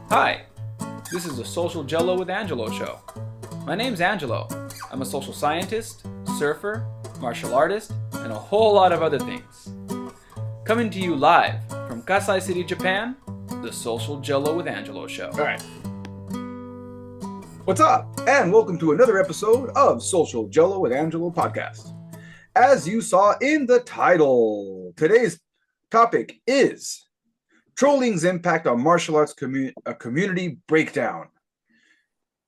Hi, this is the Social Jello with Angelo show. My name's Angelo. I'm a social scientist, surfer, martial artist, and a whole lot of other things. Coming to you live from Kasai City, Japan, the Social Jello with Angelo show. All right. What's up? And welcome to another episode of Social Jello with Angelo podcast. As you saw in the title, today's topic is trolling's impact on martial arts community breakdown.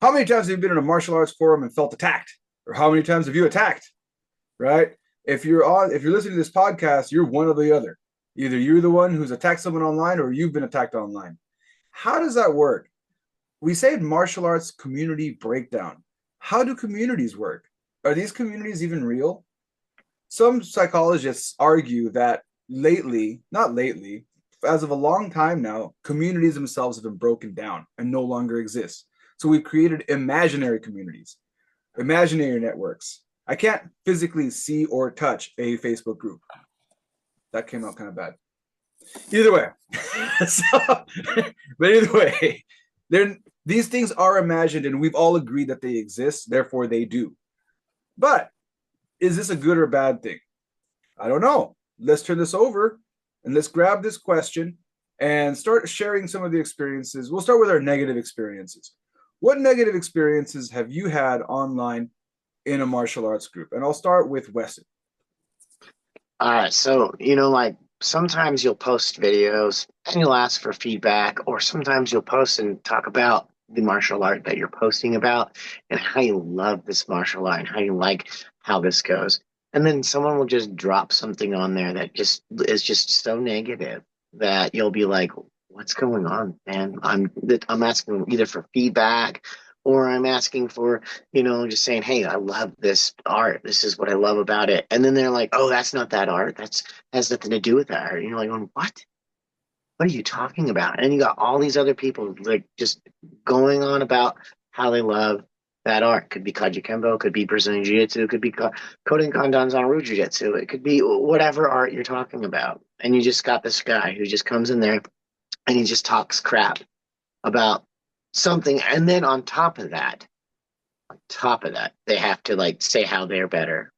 How many times have you been in a martial arts forum and felt attacked? Or how many times have you attacked? Right? If you're listening to this podcast, you're one or the other. Either you're the one who's attacked someone online or you've been attacked online. How does that work? We say martial arts community breakdown. How do communities work? Are these communities even real? Some psychologists argue that as of a long time now, communities themselves have been broken down and no longer exist. So we've created imaginary communities, imaginary networks. I can't physically see or touch a Facebook group. That came out kind of bad. Either way. But either way, these things are imagined and we've all agreed that they exist, therefore they do. But is this a good or bad thing? I don't know. Let's turn this over and let's grab this question and start sharing some of the experiences. We'll start with our negative experiences. What negative experiences have you had online in a martial arts group? And I'll start with Weston. All right. So, sometimes you'll post videos and you'll ask for feedback, or sometimes you'll post and talk about the martial art that you're posting about and how you love this martial art and how you like how this goes. And then someone will just drop something on there that is just so negative that you'll be like, what's going on, man? I'm asking either for feedback or I'm asking for, just saying, hey, I love this art. This is what I love about it. And then they're like, oh, that's not that art. That has nothing to do with that art. And you're like, what? What are you talking about? And you got all these other people like just going on about how they love that art. Could be Kajukenbo, could be Brazilian Jiu-Jitsu, could be Kodokan Danzanryu Jiu-Jitsu. It could be whatever art you're talking about. And you just got this guy who just comes in there and he just talks crap about something. And then on top of that, they have to say how they're better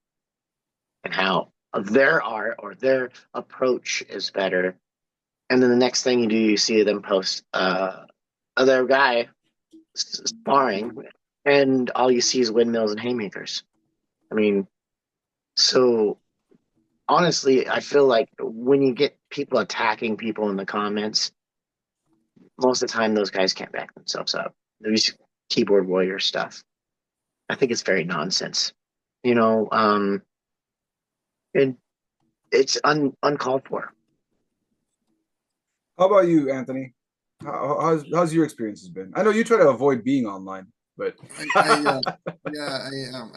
and how their art or their approach is better. And then the next thing you do, you see them post other guy sparring, and all you see is windmills and haymakers. So honestly, I feel like when you get people attacking people in the comments, most of the time those guys can't back themselves up. They're just keyboard warrior stuff. I think it's very nonsense. And it's uncalled for. How about you, Anthony? How's your experiences been? I know you try to avoid being online, but I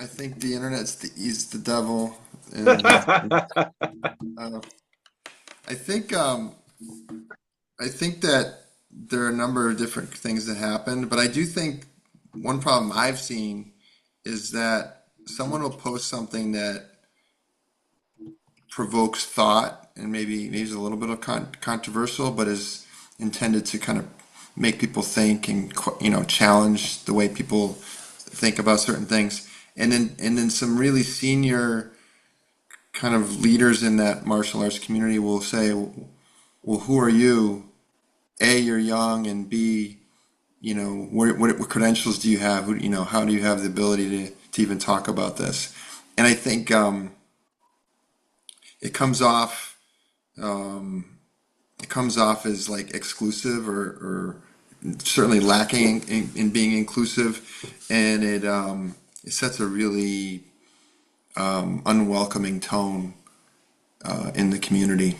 think the internet's the devil, and I think that there are a number of different things that happen, but I do think one problem I've seen is that someone will post something that provokes thought and maybe is a little bit of controversial, but is intended to kind of make people think and challenge the way people think about certain things. And then some really senior kind of leaders in that martial arts community will say, well, who are you? A, you're young, and B, what credentials do you have? How do you have the ability to even talk about this? And I think it comes off as like exclusive or certainly lacking in being inclusive, and it sets a really unwelcoming tone in the community,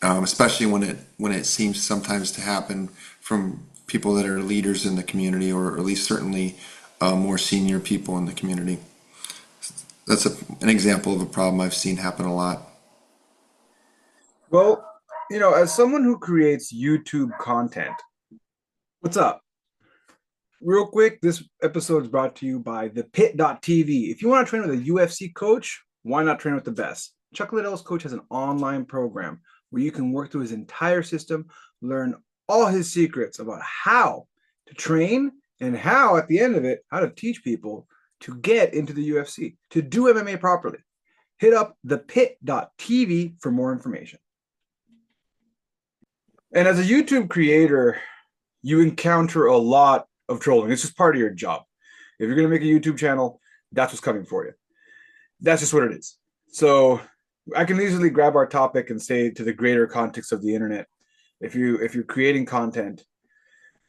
especially when it seems sometimes to happen from people that are leaders in the community, or at least certainly more senior people in the community. That's an example of a problem I've seen happen a lot. Well, as someone who creates YouTube content, what's up? Real quick, this episode is brought to you by thepit.tv. If you want to train with a UFC coach, why not train with the best? Chuck Liddell's coach has an online program where you can work through his entire system, learn all his secrets about how to train and how, at the end of it, how to teach people to get into the UFC, to do MMA properly. Hit up thepit.tv for more information. And as a YouTube creator, you encounter a lot of trolling. It's just part of your job. If you're going to make a YouTube channel, that's what's coming for you. That's just what it is. So I can easily grab our topic and say, to the greater context of the internet, if you're creating content,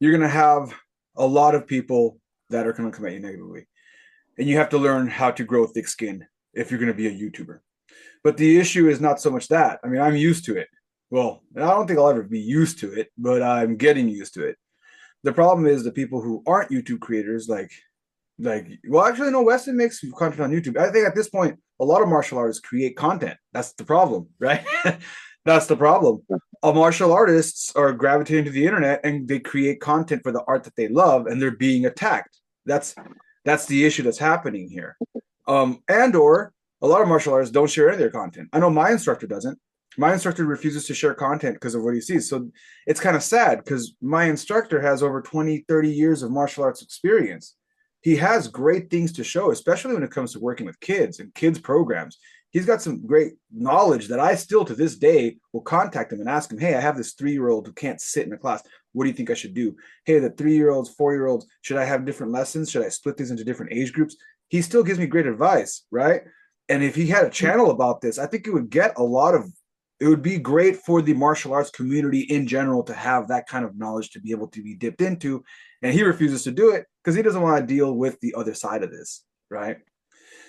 you're going to have a lot of people that are going to come at you negatively. And you have to learn how to grow thick skin if you're going to be a YouTuber. But the issue is not so much that. I mean, I'm used to it. Well, I don't think I'll ever be used to it, but I'm getting used to it. The problem is the people who aren't YouTube creators, well, actually, no, Weston makes content on YouTube. I think at this point, a lot of martial artists create content. That's the problem, right? That's the problem. Martial artists are gravitating to the internet and they create content for the art that they love, and they're being attacked. That's the issue that's happening here. And/or a lot of martial artists don't share any of their content. I know my instructor doesn't. My instructor refuses to share content because of what he sees. So it's kind of sad because my instructor has over 20, 30 years of martial arts experience. He has great things to show, especially when it comes to working with kids and kids programs. He's got some great knowledge that I still to this day will contact him and ask him, hey, I have this 3-year-old who can't sit in a class. What do you think I should do? Hey, the 3-year-olds, 4-year-olds, should I have different lessons? Should I split these into different age groups? He still gives me great advice, right? And if he had a channel about this, I think it would get it would be great for the martial arts community in general to have that kind of knowledge to be able to be dipped into. And he refuses to do it because he doesn't want to deal with the other side of this, right?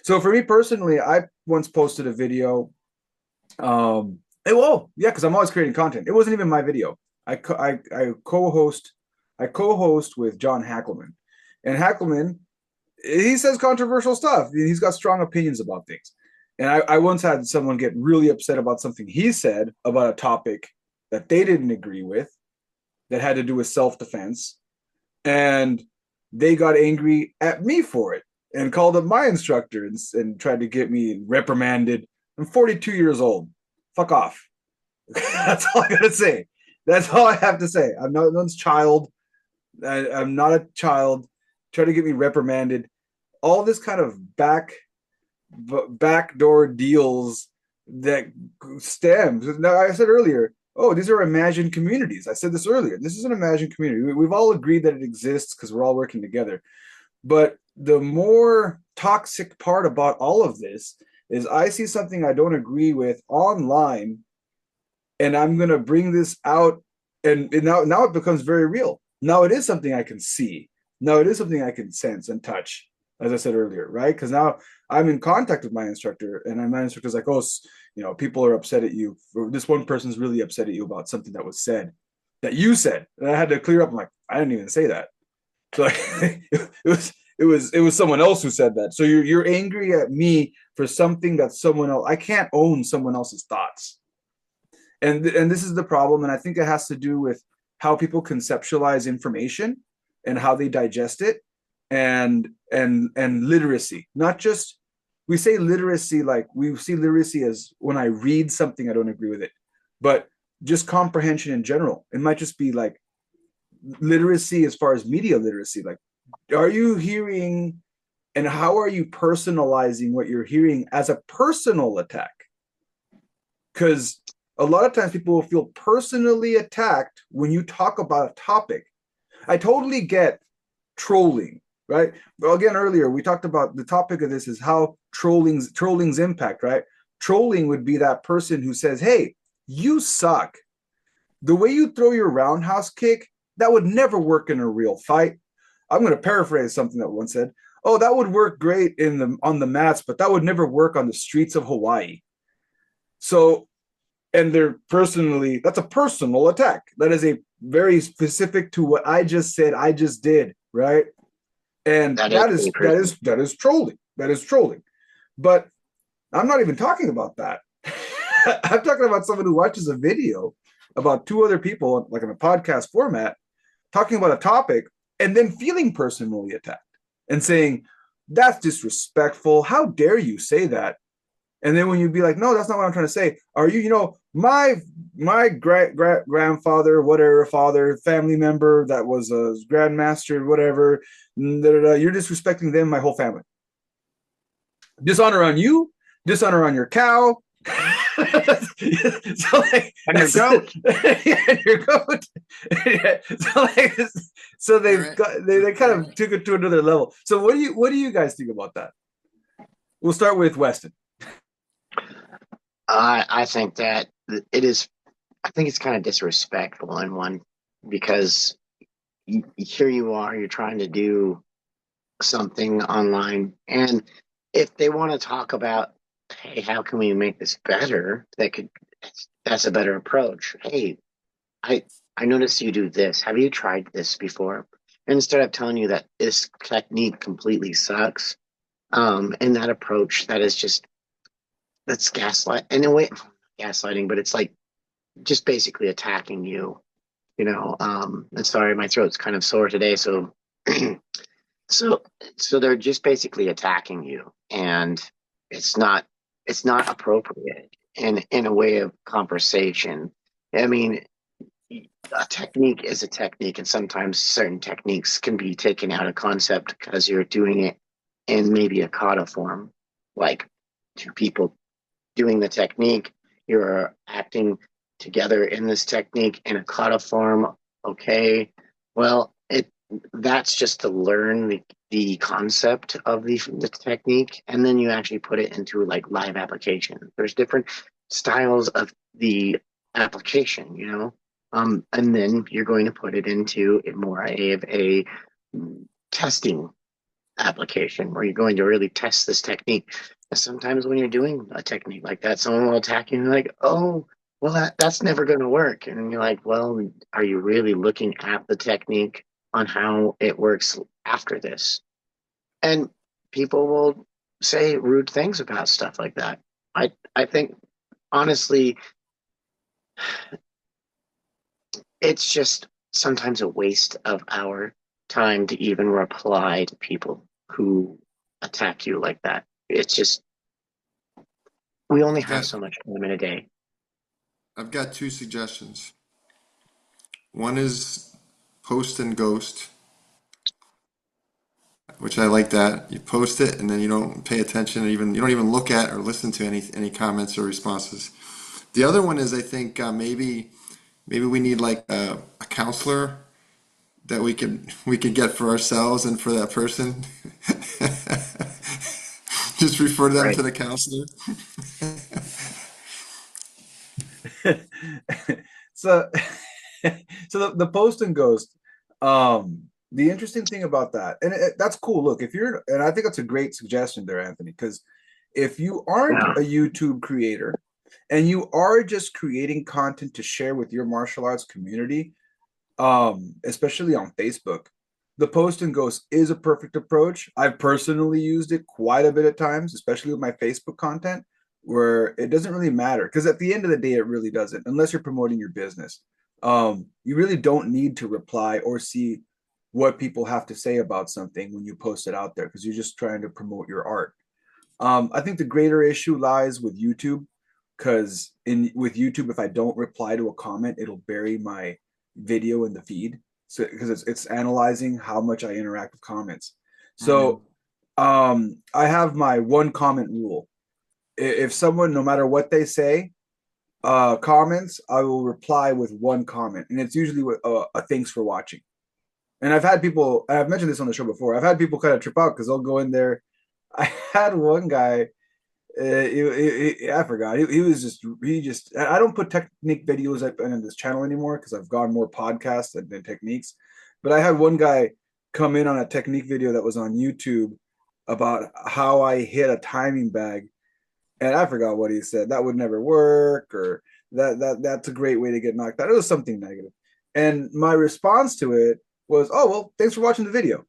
So for me personally, I once posted a video. Because I'm always creating content. It wasn't even my video. I co-host with John Hackleman. And Hackleman, he says controversial stuff. He's got strong opinions about things. And I once had someone get really upset about something he said about a topic that they didn't agree with that had to do with self-defense. And they got angry at me for it and called up my instructor and tried to get me reprimanded. I'm 42 years old. Fuck off. That's all I got to say. That's all I have to say. I'm not one's child. I'm not a child. Try to get me reprimanded. All this kind of backdoor deals that stems. Now, I said earlier, these are imagined communities. I said this earlier. This is an imagined community. We've all agreed that it exists because we're all working together. But the more toxic part about all of this is I see something I don't agree with online, and I'm going to bring this out, and now it becomes very real. Now it is something I can see. Now it is something I can sense and touch, as I said earlier, right? Because now I'm in contact with my instructor, and my instructor's like, people are upset at you. Or this one person's really upset at you about something that was said, that you said. And I had to clear up. I'm like, I didn't even say that. So it was someone else who said that. So you're angry at me for something that someone else. I can't own someone else's thoughts. And this is the problem. And I think it has to do with how people conceptualize information and how they digest it, and literacy. Not just, we say literacy, like we see literacy as when I read something, I don't agree with it, but just comprehension in general. It might just be like literacy as far as media literacy. Like, are you hearing, and how are you personalizing what you're hearing as a personal attack? Because a lot of times people will feel personally attacked when you talk about a topic. I totally get trolling, right? Well, again, earlier we talked about the topic of this is how trolling's impact, right? Trolling would be that person who says, hey, you suck. The way you throw your roundhouse kick, that would never work in a real fight. I'm going to paraphrase something that one said. Oh, that would work great on the mats, but that would never work on the streets of Hawaii. So, and that's a personal attack. That is a very specific to what I just said, I just did, right? And that is trolling. That is trolling. But I'm not even talking about that. I'm talking about someone who watches a video about two other people, like in a podcast format, talking about a topic and then feeling personally attacked and saying, that's disrespectful. How dare you say that? And then when you'd be like, no, that's not what I'm trying to say. Are you, my grandfather, whatever, father, family member that was a grandmaster, whatever, you're disrespecting them, my whole family. Dishonor on you, dishonor on your cow. So like, And your goat. Yeah, and your goat. Yeah. So like, so they kind of took it to another level. So what do you guys think about that? We'll start with Weston. I think that it is. I think it's kind of disrespectful in one because here you are, you're trying to do something online, and if they want to talk about, hey, how can we make this better? That's a better approach. Hey, I I noticed you do this. Have you tried this before? Instead of telling you that this technique completely sucks, and that approach that is just that's gaslight in a way, gaslighting, but it's like just basically attacking you. And sorry, my throat's kind of sore today, so so so they're just basically attacking you, and it's not it's not appropriate in a way of conversation. I mean, a technique is a technique, and sometimes certain techniques can be taken out of concept because you're doing it in maybe a kata form, like two people doing the technique, you're acting together in this technique in a kata form. Okay, well, it that's just to learn the concept of the technique, and then you actually put it into like live application. There's different styles of the application, and then you're going to put it into more of a testing application where you're going to really test this technique. And sometimes when you're doing a technique like that, someone will attack you and you're like, oh, well, that's never going to work. And you're like, well, are you really looking at the technique on how it works after this? And people will say rude things about stuff like that. I think, honestly, it's just sometimes a waste of our time to even reply to people who attack you like that. It's just, we only have so much time in a day. I've got two suggestions. One is post and ghost, which I like that. You post it and then you don't pay attention, or you don't even look at or listen to any comments or responses. The other one is, I think, maybe we need like a counselor that we could get for ourselves and for that person. Just refer them Right. to the counselor. So so the post and ghost, the interesting thing about that, and that's cool. Look, and I think that's a great suggestion there, Anthony, because if you aren't Yeah. a YouTube creator and you are just creating content to share with your martial arts community, especially on Facebook, the post and ghost is a perfect approach. I've personally used it quite a bit at times, especially with my Facebook content, where it doesn't really matter, because at the end of the day, it really doesn't, unless you're promoting your business. You really don't need to reply or see what people have to say about something when you post it out there, because you're just trying to promote your art. I think the greater issue lies with YouTube, because with YouTube, if I don't reply to a comment, it'll bury my video in the feed. So because it's analyzing how much I interact with comments. So I have my one comment rule. If someone, no matter what they say, comments, I will reply with one comment, and it's usually with a thanks for watching. And I've mentioned this on the show before, I've had people kind of trip out because they'll go in there. I had one guy, I forgot. I don't put technique videos up on this channel anymore because I've gone more podcasts than techniques. But I had one guy come in on a technique video that was on YouTube about how I hit a timing bag, and I forgot what he said. That would never work, or that's a great way to get knocked out. It was something negative. And my response to it was, "Oh, well, thanks for watching the video."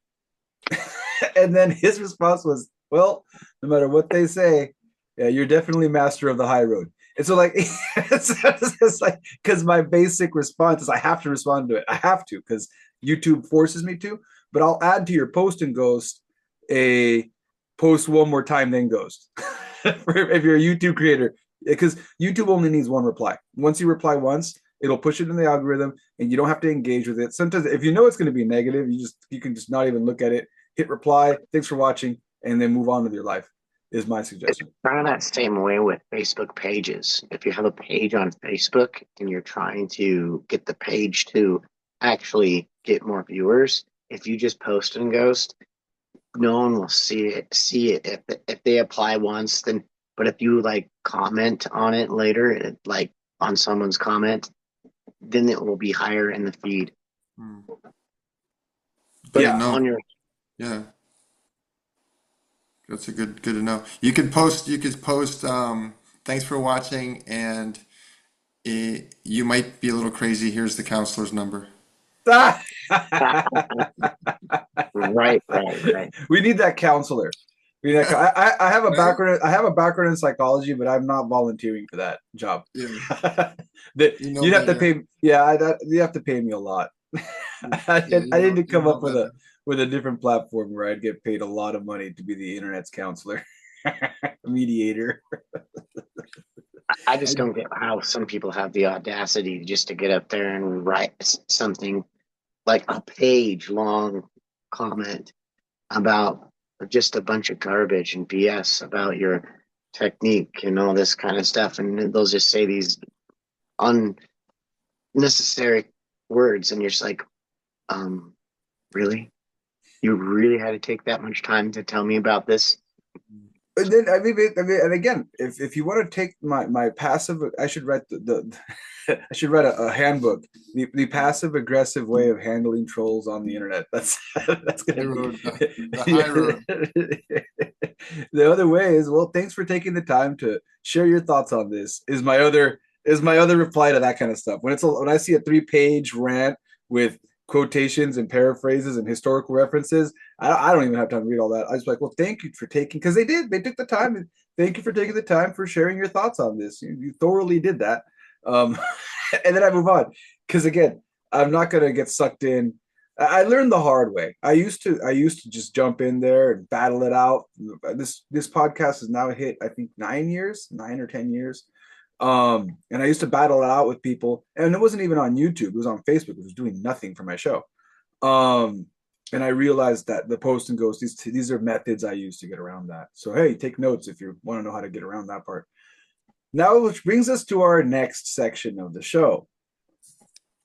And then his response was, "Well, no matter what they say, yeah, you're definitely master of the high road." And so, like, it's like, because my basic response is I have to respond to it. I have to, because YouTube forces me to. But I'll add to your post and ghost a post one more time, then ghost. if you're a YouTube creator, because YouTube only needs one reply. Once you reply once, it'll push it in the algorithm, and you don't have to engage with it. Sometimes, if you know it's going to be negative, you can just not even look at it. Hit reply. Thanks for watching, and then move on with your life. Is my It's suggestion. kind of that same way with Facebook pages. If you have a page on Facebook and you're trying to get the page to actually get more viewers, if you just post and ghost, no one will see it if they apply once, then but if you like comment on it later, like on someone's comment, then it will be higher in the feed. Hmm. But Yeah. on your Yeah. That's a good to know. You could post thanks for watching, and you might be a little crazy. Here's the counselor's number. right. We need that counselor. I have a background. I have a background in psychology, but I'm not volunteering for that job. Yeah. You know You'd have to better. pay. Yeah, you have to pay me a lot. Yeah, I need to you come know up better. with a different platform where I'd get paid a lot of money to be the internet's counselor, mediator. I just don't get how some people have the audacity just to get up there and write something like a page long comment about just a bunch of garbage and BS about your technique and all this kind of stuff. And they'll just say these unnecessary words. And you're just like, really? You really had to take that much time to tell me about this? And then and again, if you want to take my passive, I should write I should write a handbook, the passive aggressive way of handling trolls on the internet. That's High gonna road, be the high road. the other way is, well, thanks for taking the time to share your thoughts on this. Is my other reply to that kind of stuff. When I see a 3-page rant with quotations and paraphrases and historical references, I don't even have time to read all that. I was like, well, thank you for taking, because they took the time, and thank you for taking the time for sharing your thoughts on this. You thoroughly did that. Um, and then I move on, because again, I'm not going to get sucked in. I learned the hard way. I used to just jump in there and battle it out. This podcast has now hit, I think, 9 or 10 years. And I used to battle it out with people, and it wasn't even on YouTube. It was on Facebook. It was doing nothing for my show. Um, and I realized that the post and ghost, these are methods I use to get around that. So hey, take notes if you want to know how to get around that part. Now, which brings us to our next section of the show,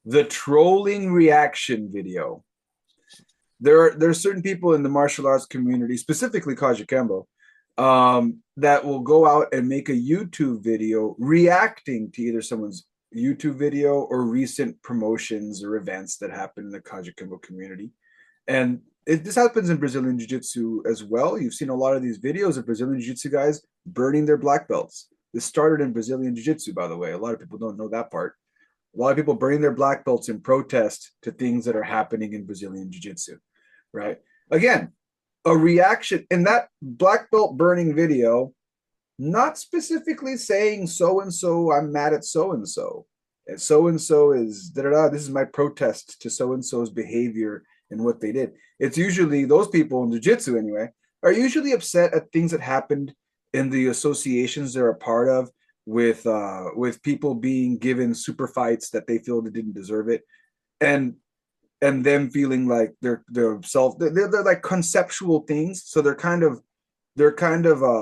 the trolling reaction video. There are certain people in the martial arts community, specifically Kajukenbo, that will go out and make a YouTube video reacting to either someone's YouTube video or recent promotions or events that happen in the Kajukenbo community. And this happens in Brazilian Jiu-Jitsu as well. You've seen a lot of these videos of Brazilian Jiu-Jitsu guys burning their black belts. This started in Brazilian Jiu-Jitsu, by the way. A lot of people don't know that part. A lot of people burning their black belts in protest to things that are happening in Brazilian Jiu-Jitsu, right? Again, a reaction in that black belt burning video, not specifically saying so and so, I'm mad at so and so. And so is da da da. This is my protest to so and so's behavior and what they did. It's usually those people in jiu-jitsu anyway are usually upset at things that happened in the associations they're a part of, with people being given super fights that they feel they didn't deserve it, and them feeling like they're like conceptual things. So they're kind of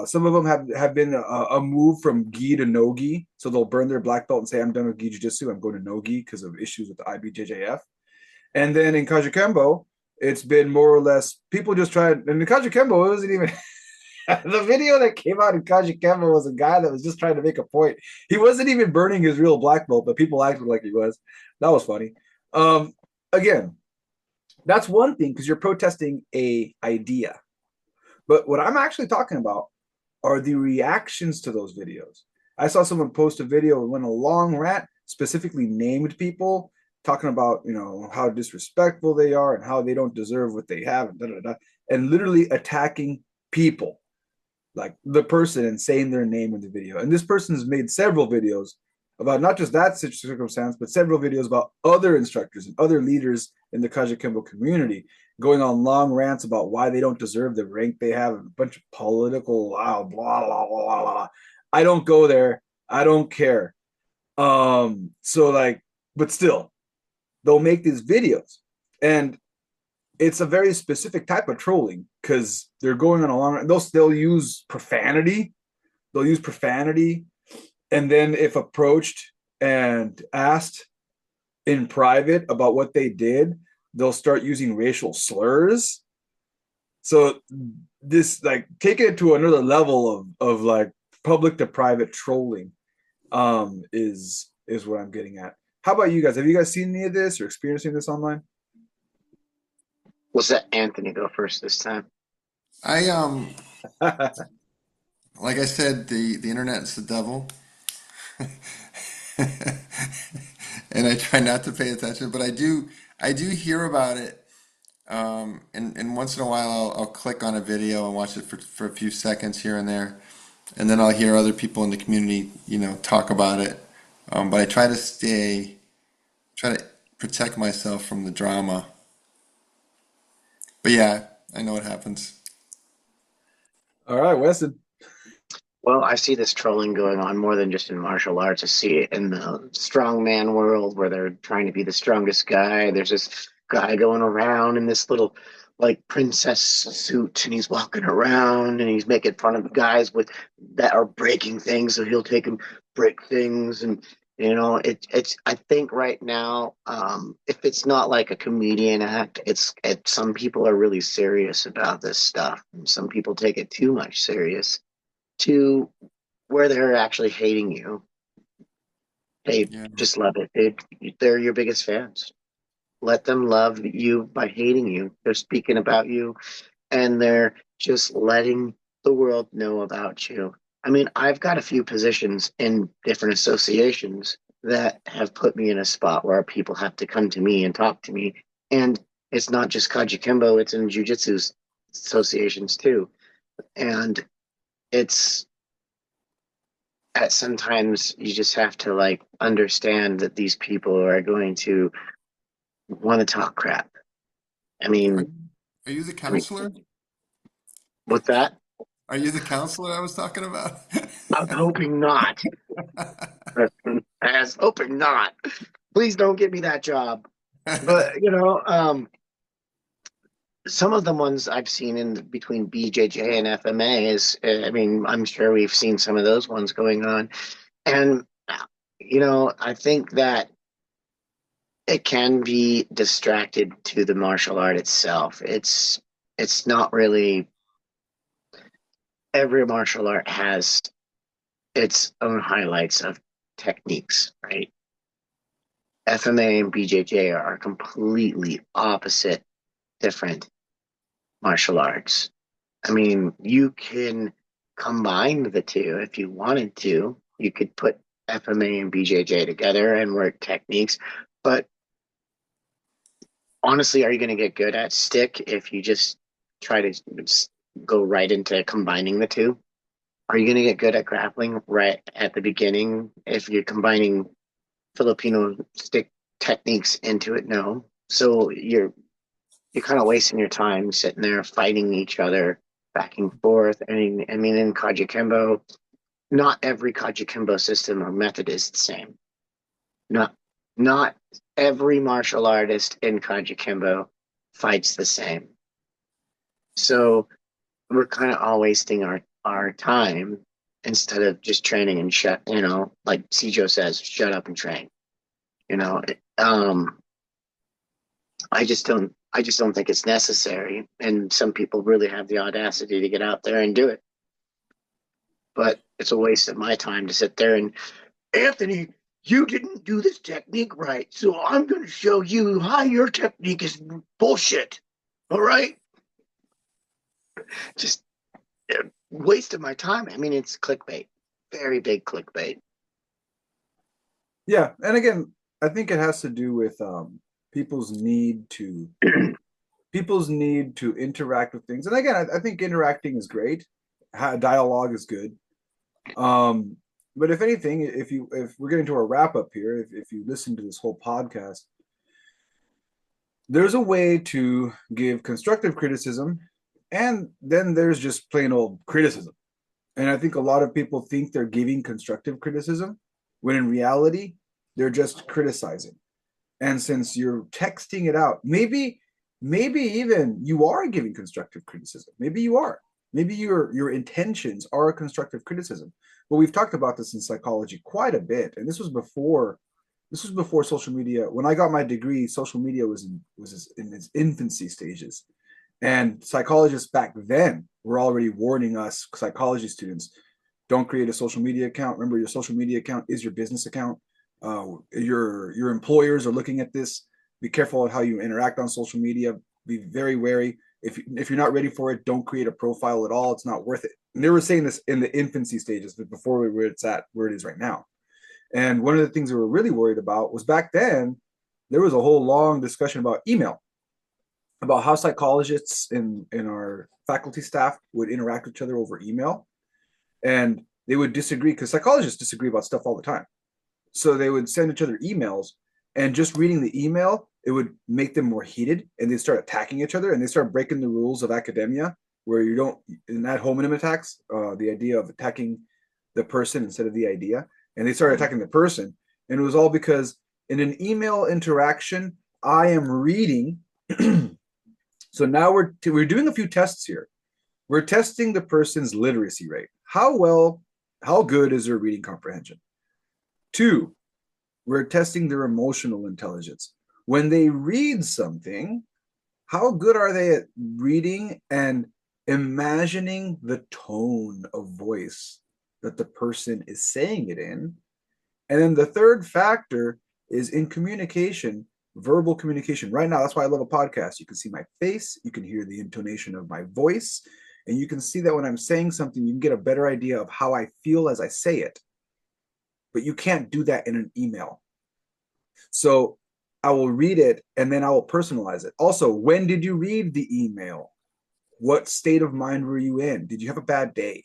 some of them have been a move from gi to no gi. So they'll burn their black belt and say, I'm done with gi jiu-jitsu, I'm going to no gi because of issues with the IBJJF. And then in Kajukenbo, it's been more or less people just tried. And in Kajukenbo, it wasn't even the video that came out in Kajukenbo was a guy that was just trying to make a point. He wasn't even burning his real black belt, but people acted like he was. That was funny. Again, that's one thing because you're protesting a idea. But what I'm actually talking about are the reactions to those videos. I saw someone post a video and went a long rant, specifically named people, talking about, how disrespectful they are and how they don't deserve what they have, and literally attacking people, like the person, and saying their name in the video. And this person's made several videos about not just that circumstance, but several videos about other instructors and other leaders in the Kajukenbo community going on long rants about why they don't deserve the rank they have, a bunch of political blah, blah, blah, blah, blah. I don't go there. I don't care. So like, but still, they'll make these videos, and it's a very specific type of trolling because they're going on a long. They'll use profanity. They'll use profanity, and then if approached and asked in private about what they did, they'll start using racial slurs. So this like taking it to another level of like public to private trolling is what I'm getting at. How about you guys? Have you guys seen any of this or experiencing this online? Let's let Anthony go first this time. I like I said, the internet is the devil, and I try not to pay attention, but I do hear about it. And once in a while, I'll click on a video and watch it for a few seconds here and there, and then I'll hear other people in the community, talk about it. But I try to protect myself from the drama. But yeah, I know what happens. All right, Weston. Well, I see this trolling going on more than just in martial arts. I see it in the strongman world where they're trying to be the strongest guy. There's this guy going around in this little like princess suit, and he's walking around and he's making fun of the guys with that are breaking things, so he'll take and break things. And it's I think right now, if it's not like a comedian act, it's some people are really serious about this stuff, and some people take it too much serious to where they're actually hating you. Hey, Yeah. just love it, dude. They're your biggest fans. Let them love you by hating you. They're speaking about you, and they're just letting the world know about you. I mean, I've got a few positions in different associations that have put me in a spot where people have to come to me and talk to me. And it's not just Kajukenbo, it's in jiu-jitsu associations too. And it's at sometimes you just have to like understand that these people are going to want to talk crap. I Are, mean, are you the I mean, counselor? with that, Are you the counselor I was talking about? I'm hoping not. I was hoping not. Please don't give me that job. But some of the ones I've seen in between BJJ and FMA is, I mean, I'm sure we've seen some of those ones going on, and I think that it can be distracted to the martial art itself. It's not really every martial art has its own highlights of techniques, right? FMA and BJJ are completely opposite, different martial arts. I mean, you can combine the two if you wanted to. You could put FMA and BJJ together and work techniques, but honestly, are you going to get good at stick if you just try to go right into combining the two? Are you going to get good at grappling right at the beginning if you're combining Filipino stick techniques into it? No. So you're kind of wasting your time sitting there fighting each other back and forth. I mean, in Kajukenbo, not every Kajukenbo system or method is the same. Not every martial artist in Kajukenbo fights the same. So we're kind of all wasting our time instead of just training and like Cijo says, shut up and train. I just don't think it's necessary. And some people really have the audacity to get out there and do it. But it's a waste of my time to sit there and, Anthony, you didn't do this technique right, so I'm going to show you how your technique is bullshit. All right? Just waste of my time. I mean, it's clickbait. Very big clickbait. Yeah, and again, I think it has to do with people's need to interact with things. And again, I think interacting is great. Dialogue is good. But if anything, if we're getting to a wrap up here, if you listen to this whole podcast, there's a way to give constructive criticism, and then there's just plain old criticism. And I think a lot of people think they're giving constructive criticism when in reality, they're just criticizing. And since you're texting it out, maybe even you are giving constructive criticism. Maybe you are. Maybe your intentions are a constructive criticism. But we've talked about this in psychology quite a bit. And this was before social media. When I got my degree, social media was in its infancy stages. And psychologists back then were already warning us, psychology students, don't create a social media account. Remember, your social media account is your business account. Your employers are looking at this. Be careful of how you interact on social media. Be very wary. If you're not ready for it, don't create a profile at all. It's not worth it. And they were saying this in the infancy stages, but before where it's at, where it is right now. And one of the things we were really worried about was back then, there was a whole long discussion about email, about how psychologists in our faculty staff would interact with each other over email. And they would disagree because psychologists disagree about stuff all the time. So they would send each other emails, and just reading the email, it would make them more heated, and they'd start attacking each other, and they start breaking the rules of academia, where you don't, in ad hominem attacks, the idea of attacking the person instead of the idea. And they started attacking the person. And it was all because in an email interaction, I am reading. So now we're doing a few tests here. We're testing the person's literacy rate. How good is their reading comprehension? 2, we're testing their emotional intelligence. When they read something, how good are they at reading and imagining the tone of voice that the person is saying it in? And then the third factor is in communication, verbal communication. Right now, that's why I love a podcast. You can see my face, you can hear the intonation of my voice, and you can see that when I'm saying something, you can get a better idea of how I feel as I say it. But you can't do that in an email. So I will read it and then I will personalize it. Also, when did you read the email? What state of mind were you in? Did you have a bad day?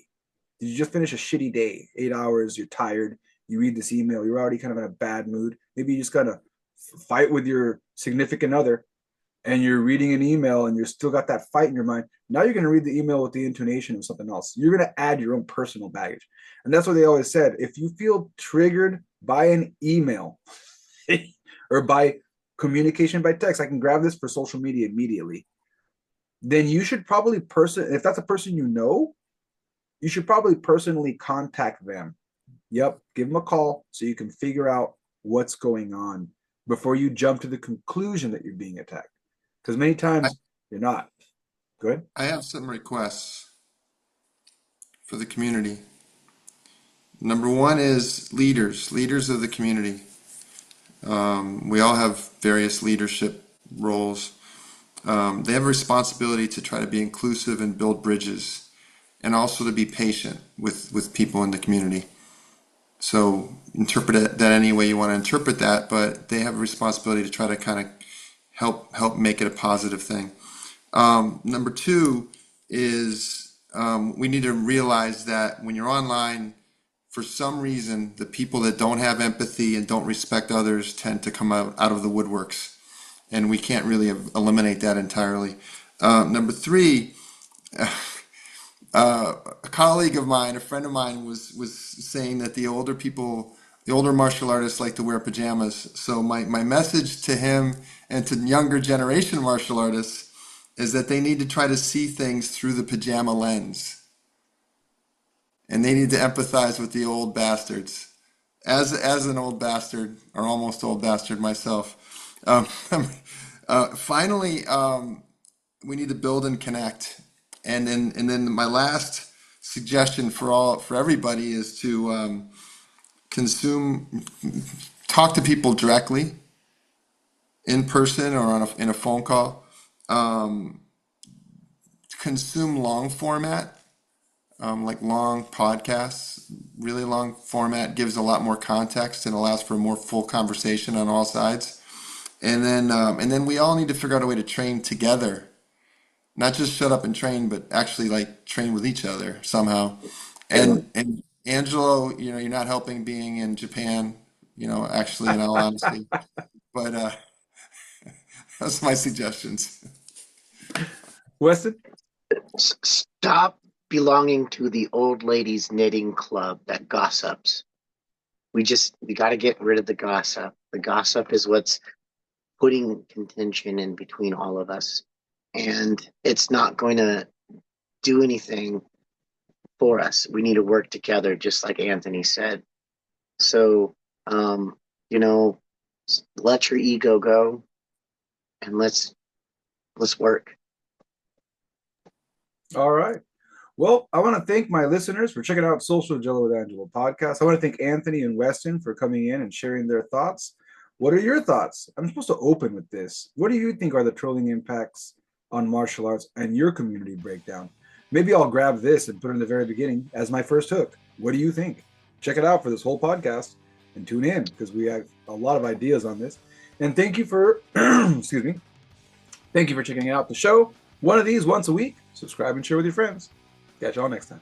Did you just finish a shitty day? 8 hours, you're tired, you read this email, you're already kind of in a bad mood. Maybe you just got to fight with your significant other and you're reading an email and you're still got that fight in your mind. Now you're going to read the email with the intonation of something else. You're going to add your own personal baggage. And that's what they always said. If you feel triggered by an email or by communication by text, I can grab this for social media immediately. Then you should probably if that's a person you know, you should probably personally contact them. Yep, give them a call so you can figure out what's going on before you jump to the conclusion that you're being attacked. Because many I, times you're not. Good. I have some requests for the community. Number one is leaders of the community. We all have various leadership roles. They have a responsibility to try to be inclusive and build bridges, and also to be patient with people in the community. So interpret that any way you want to interpret that, but they have a responsibility to try to kind of help make it a positive thing. Number two is we need to realize that when you're online, for some reason, the people that don't have empathy and don't respect others tend to come out of the woodworks. And we can't really eliminate that entirely. Number three, a colleague of mine, a friend of mine, was saying that the older martial artists like to wear pajamas. So my message to him and to younger generation martial artists is that they need to try to see things through the pajama lens. And they need to empathize with the old bastards. As an old bastard, or almost old bastard myself. Finally, we need to build and connect. And then my last suggestion for everybody is to talk to people directly, in person or in a phone call. Consume long format. Like long podcasts. Really long format gives a lot more context and allows for a more full conversation on all sides. And then we all need to figure out a way to train together, not just shut up and train, but actually like train with each other somehow. And Angelo, you're not helping being in Japan, actually, in all honesty. But that's my suggestions. Weston? Stop belonging to the old ladies knitting club that gossips. We got to get rid of the gossip. The gossip is what's putting contention in between all of us. And it's not going to do anything for us. We need to work together, just like Anthony said. So, you know, let your ego go and let's work. All right. Well, I want to thank my listeners for checking out Social Jello with Angelo podcast. I want to thank Anthony and Weston for coming in and sharing their thoughts. What are your thoughts? I'm supposed to open with this. What do you think are the trolling impacts on martial arts and your community breakdown? Maybe I'll grab this and put it in the very beginning as my first hook. What do you think? Check it out for this whole podcast and tune in because we have a lot of ideas on this. And thank you for, excuse me, thank you for checking out the show. One of these once a week. Subscribe and share with your friends. Catch y'all next time.